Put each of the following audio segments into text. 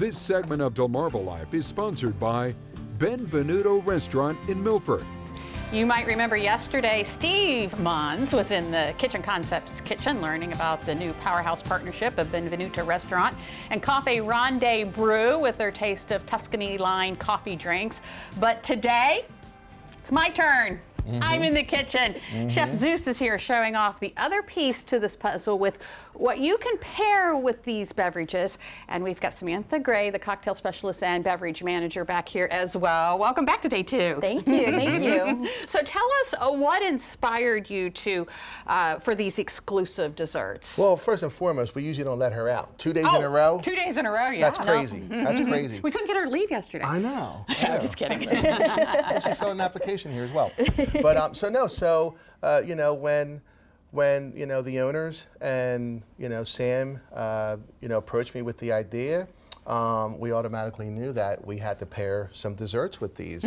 This segment of DelmarvaLife is sponsored by Benvenuto Restaurant in Milford. You might remember yesterday, Steve Mons was in the Kitchen Concepts kitchen learning about the new powerhouse partnership of Benvenuto Restaurant and Cafe Rendezvous with their taste of Tuscany line coffee drinks. But today, it's my turn. I'm in the kitchen. Chef Zeus is here showing off the other piece to this puzzle with what you can pair with these beverages. And we've got Samantha Gray, the cocktail specialist and beverage manager, back here as well. Welcome back to day 2. Thank you, thank you. So tell us what inspired you to for these exclusive desserts? Well, first and foremost, we usually don't let her out. 2 days in a row. 2 days in a row, yeah. That's crazy. That's crazy. We couldn't get her to leave yesterday. I know. No, just kidding. And she filled an application here as well. But you know, when you know the owners and Sam approached me with the idea, we automatically knew that we had to pair some desserts with these.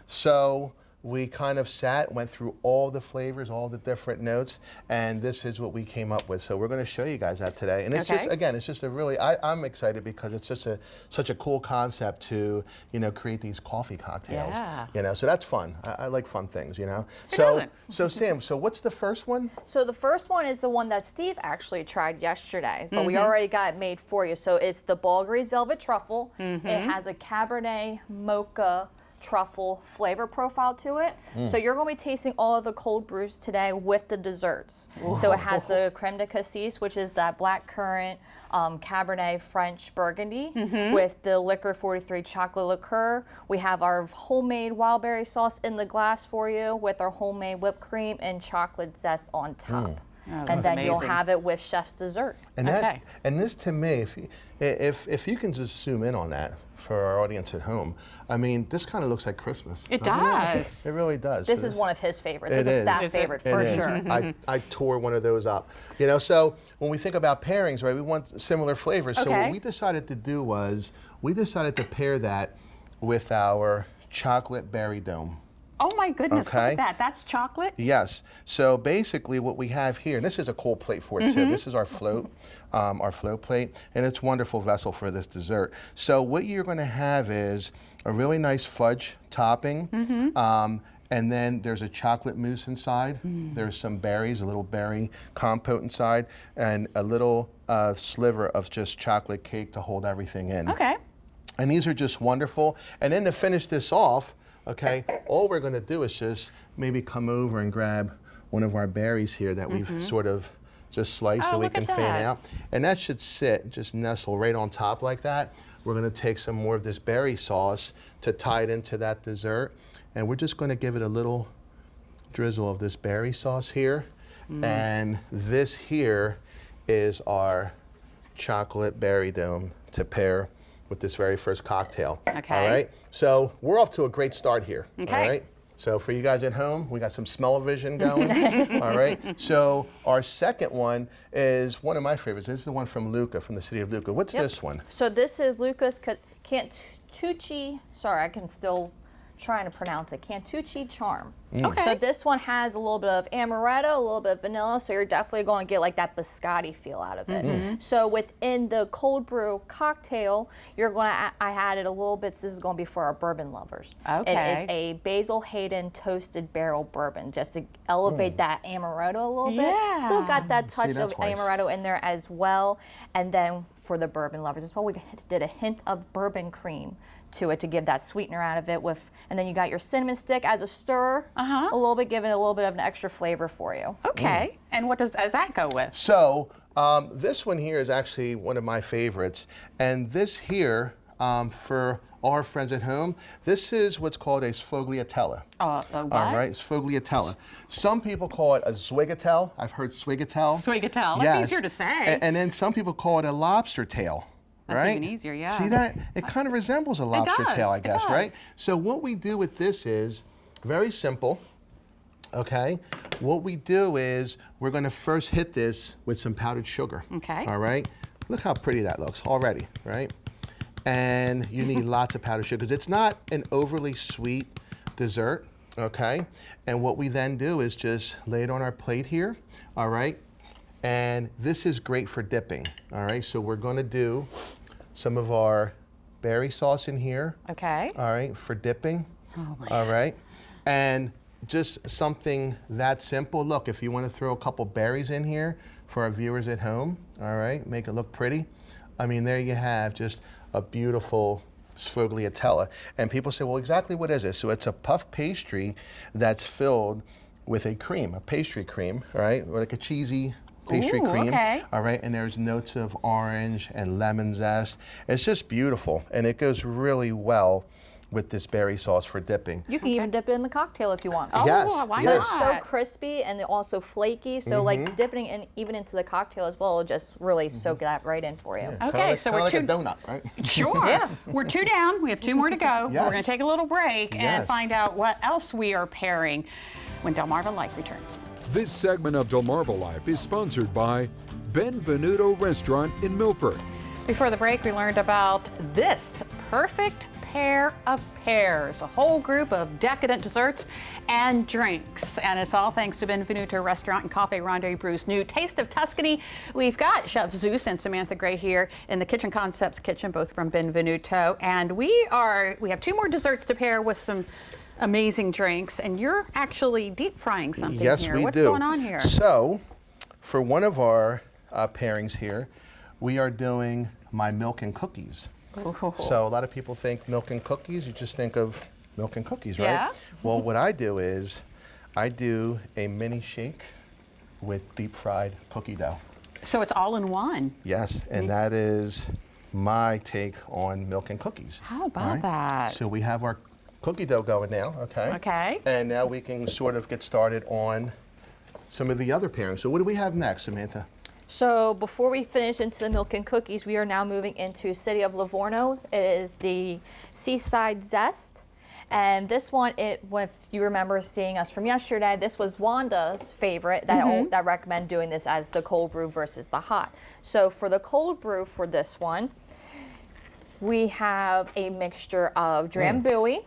So we kind of went through all the flavors, all the different notes, and this is what we came up with. So we're going to show you guys that today. And it's just, again, it's just a really, I'm excited because it's just such a cool concept to, create these coffee cocktails. Yeah. So that's fun. I like fun things, So Sam, so what's the first one? So the first one is the one that Steve actually tried yesterday, but we already got it made for you. So it's the Bulgari's Velvet Truffle. It has a Cabernet Mocha truffle flavor profile to it. So you're going to be tasting all of the cold brews today with the desserts. So it has the creme de cassis, which is that black currant Cabernet French Burgundy with the Liquor 43 chocolate liqueur. We have our homemade wild berry sauce in the glass for you with our homemade whipped cream and chocolate zest on top. And then you'll have it with chef's dessert. And and this, to me, if you can just zoom in on that for our audience at home, I mean, this kind of looks like Christmas. It does. It really does. This is one of his favorites. It's a staff favorite for sure. I tore one of those up. So when we think about pairings, right, we want similar flavors. So what we decided to do was we decided to pair that with our chocolate berry dome. Oh my goodness, look at that. That's chocolate? Yes. So basically what we have here, and this is a cold plate for it too. This is our float plate, and it's a wonderful vessel for this dessert. So what you're going to have is a really nice fudge topping, and then there's a chocolate mousse inside. There's some berries, a little berry compote inside, and a little sliver of just chocolate cake to hold everything in. Okay. And these are just wonderful. And then to finish this off, all we're going to do is just maybe come over and grab one of our berries here that we've sort of just sliced so we can fan out. And that should just nestle right on top like that. We're going to take some more of this berry sauce to tie it into that dessert. And we're just going to give it a little drizzle of this berry sauce here. And this here is our chocolate berry dome to pair with this very first cocktail. Okay. All right. So we're off to a great start here. Okay. All right. So for you guys at home, we got some smell-o-vision going. All right. So our second one is one of my favorites. This is the one from Lucca, from the city of Lucca. What's this one? So this is Lucca's Cantucci. Sorry, I can still trying to pronounce it. Cantucci Charm. Okay. So this one has a little bit of amaretto, a little bit of vanilla, so you're definitely going to get like that biscotti feel out of it. So within the cold brew cocktail, you're going to, I added a little bit, so this is going to be for our bourbon lovers. Okay. It is a Basil Hayden toasted barrel bourbon, just to elevate that amaretto a little bit. Still got that touch of amaretto in there as well. And then for the bourbon lovers as well, we did a hint of bourbon cream to it to give that sweetener out of it and then you got your cinnamon stick as a stir, a little bit, giving it a little bit of an extra flavor for you. Okay, and what does that go with? So this one here is actually one of my favorites, and this here, for our friends at home, this is what's called a sfogliatella. What? All right, sfogliatella. Some people call it a zwigatel. I've heard swigatel. Swigatel, that's easier to say. And then some people call it a lobster tail. That's right? even easier, yeah. See that? It kind of resembles a lobster tail, I guess, right? So what we do with this is very simple, okay? What we do is we're going to first hit this with some powdered sugar. Okay. All right? Look how pretty that looks already, right? And you need lots of powdered sugar because it's not an overly sweet dessert, okay? And what we then do is just lay it on our plate here, all right? And this is great for dipping, all right? So we're going to do some of our berry sauce in here. Okay. All right, for dipping. Oh, man. All right. And just something that simple. Look, if you want to throw a couple berries in here for our viewers at home, all right, make it look pretty. I mean, there you have just a beautiful sfogliatella. And people say, well, exactly what is this? So it's a puff pastry that's filled with a cream, a pastry cream, right? Like a cheesy pastry cream. Okay. All right, and there's notes of orange and lemon zest. It's just beautiful, and it goes really well with this berry sauce for dipping. You can even dip it in the cocktail if you want. Oh, Yes, why yes. It's so crispy and also flaky, so like dipping in even into the cocktail as well will just really soak that right in for you. Okay, so we're like two. a donut, right? Sure. Yeah. We're 2 down. We have 2 more to go. Yes. We're going to take a little break and Yes. find out what else we are pairing when DelmarvaLife returns. This segment of DelmarvaLife is sponsored by Benvenuto Restaurant in Milford. Before the break, we learned about this perfect pair of pears, a whole group of decadent desserts and drinks. And it's all thanks to Benvenuto Restaurant and Cafe Rendezvous' new Taste of Tuscany. We've got Chef Zeus and Samantha Gray here in the Kitchen Concepts kitchen, both from Benvenuto. And we have 2 more desserts to pair with some amazing drinks. And you're actually deep frying something Yes, here. we What's do. going on here? So, for one of our pairings here, we are doing my milk and cookies. Ooh. So a lot of people think milk and cookies, you just think of milk and cookies, right? Yeah. Well, what I do is I do a mini shake with deep fried cookie dough. So it's all in one. Yes, and that is my take on milk and cookies. How about All right? that? So we have our cookie dough going now, okay? Okay. And now we can sort of get started on some of the other pairings. So what do we have next, Samantha? So before we finish into the milk and cookies, we are now moving into City of Livorno. It is the Seaside Zest. And this one, if you remember seeing us from yesterday, this was Wanda's favorite that recommend doing this as the cold brew versus the hot. So for the cold brew for this one, we have a mixture of drambuie,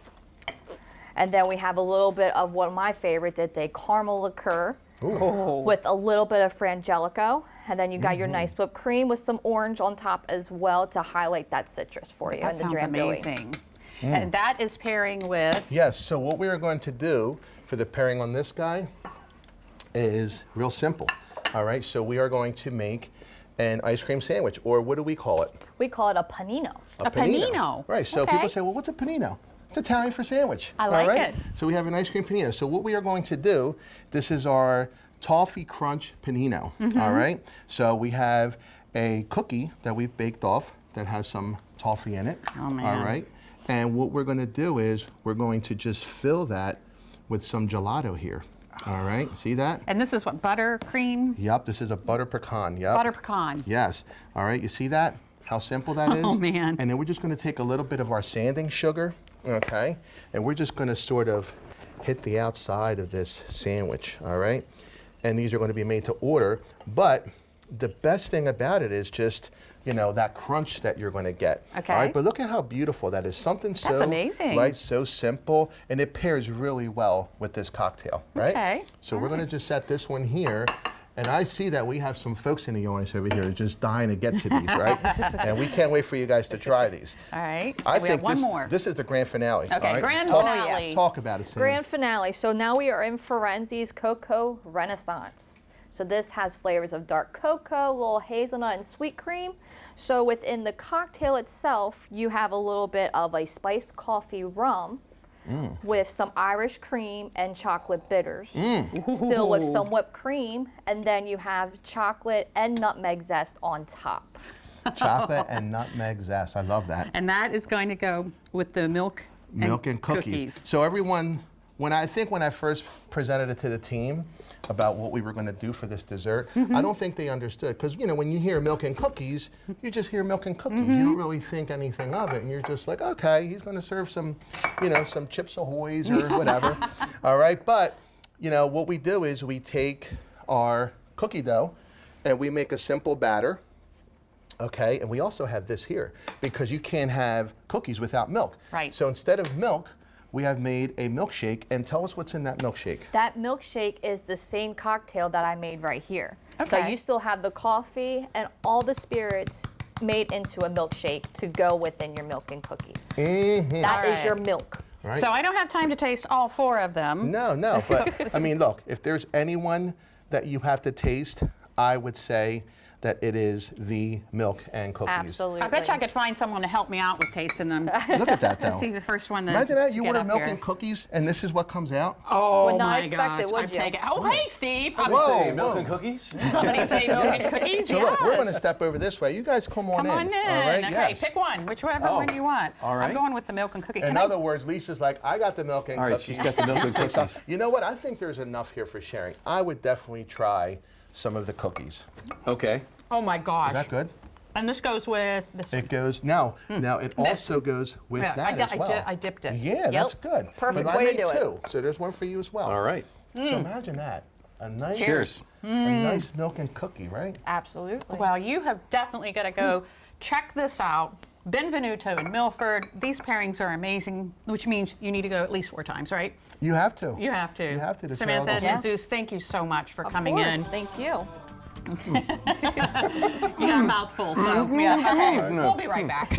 and then we have a little bit of one of my favorites, it's a caramel liqueur with a little bit of frangelico. And then you got your nice whipped cream with some orange on top as well to highlight that citrus for you. That and the sounds drambuie. amazing. And that is pairing with Yes, so what we are going to do for the pairing on this guy is real simple. All right, so we are going to make an ice cream sandwich, or what do we call it? We call it a panino. A panino. Right, so Okay. people say, well, what's a panino? It's Italian for sandwich. I all like right? it. So we have an ice cream panino. So what we are going to do, this is our toffee crunch panino, all right? So we have a cookie that we've baked off that has some toffee in it, Oh, man. all right? And what we're gonna do is we're going to just fill that with some gelato here, all right? See that? And this is what, buttercream? Yep, this is a butter pecan, yep. Butter pecan. Yes. All right, you see that? How simple that is? Oh, man. And then we're just going to take a little bit of our sanding sugar, okay? And we're just going to sort of hit the outside of this sandwich, all right? And these are going to be made to order, but the best thing about it is just, you know, that crunch that you're going to get. Okay. All right, but look at how beautiful that is. Something so amazing. light, so simple, and it pairs really well with this cocktail, right? Okay. So we're going to just set this one here. And I see that we have some folks in the audience over here just dying to get to these, right? And we can't wait for you guys to try these. All right. I we think have one more. this is the grand finale. Okay, all right? grand Talk- finale. Talk about it, Sam. Grand finale. So now we are in Firenze's Cocoa Renaissance. So this has flavors of dark cocoa, little hazelnut, and sweet cream. So within the cocktail itself, you have a little bit of a spiced coffee rum with some Irish cream and chocolate bitters. Still with some whipped cream, and then you have chocolate and nutmeg zest on top. Chocolate and nutmeg zest. I love that. And that is going to go with the milk And cookies. So everyone, when I first presented it to the team about what we were going to do for this dessert, I don't think they understood. Because, you know, when you hear milk and cookies, you just hear milk and cookies. You don't really think anything of it. And you're just like, okay, he's going to serve some, you know, some Chips Ahoy's or whatever. All right. But, you know, what we do is we take our cookie dough and we make a simple batter. Okay, and we also have this here because you can't have cookies without milk. Right. So instead of milk, we have made a milkshake, and tell us what's in that milkshake. That milkshake is the same cocktail that I made right here. So Okay. you still have the coffee and all the spirits made into a milkshake to go within your milk and cookies. Mm-hmm. That is All your right. milk. Right? So I don't have time to taste all 4 of them. No, but I mean, look, if there's anyone that you have to taste, I would say that it is the milk and cookies. Absolutely. I bet you I could find someone to help me out with tasting them. Look at that, Let's though. see the first one. Imagine that, you get order up milk here. and cookies, and this is what comes out. Oh Would not my expect it, gosh, would I'd you? take it. Oh, hey, Steve. Whoa, Say milk whoa. and cookies? Somebody say milk and cookies. So look, we're Yes. going to step over this way. You guys come on Come on in. All right, Okay, yes. pick one, whichever Oh, one you want. all right. I'm going with the milk and cookie. In Can I- other words, Lisa's like, I got the milk and All right, cookies. she's got the milk and Take some. cookies. You know what? I think there's enough here for sharing. I would definitely try some of the cookies. Okay. Oh my gosh. Is that good? And this goes with this. It goes, now it also goes with Yeah, that as well. I dipped it. Yeah, that's good. Perfect But I way to made do it. 2, so there's one for you as well. All right. So imagine that. A nice, Cheers. a nice milk and cookie, right? Absolutely. Well, you have definitely got to go check this out. Benvenuto in Milford. These pairings are amazing, which means you need to go at least 4 times, right? You have to. You have to. You have to. Samantha and Yes. Jesus, thank you so much for Of coming course. in. Thank you. You got a mouthful, so yeah. Okay. We'll be right back.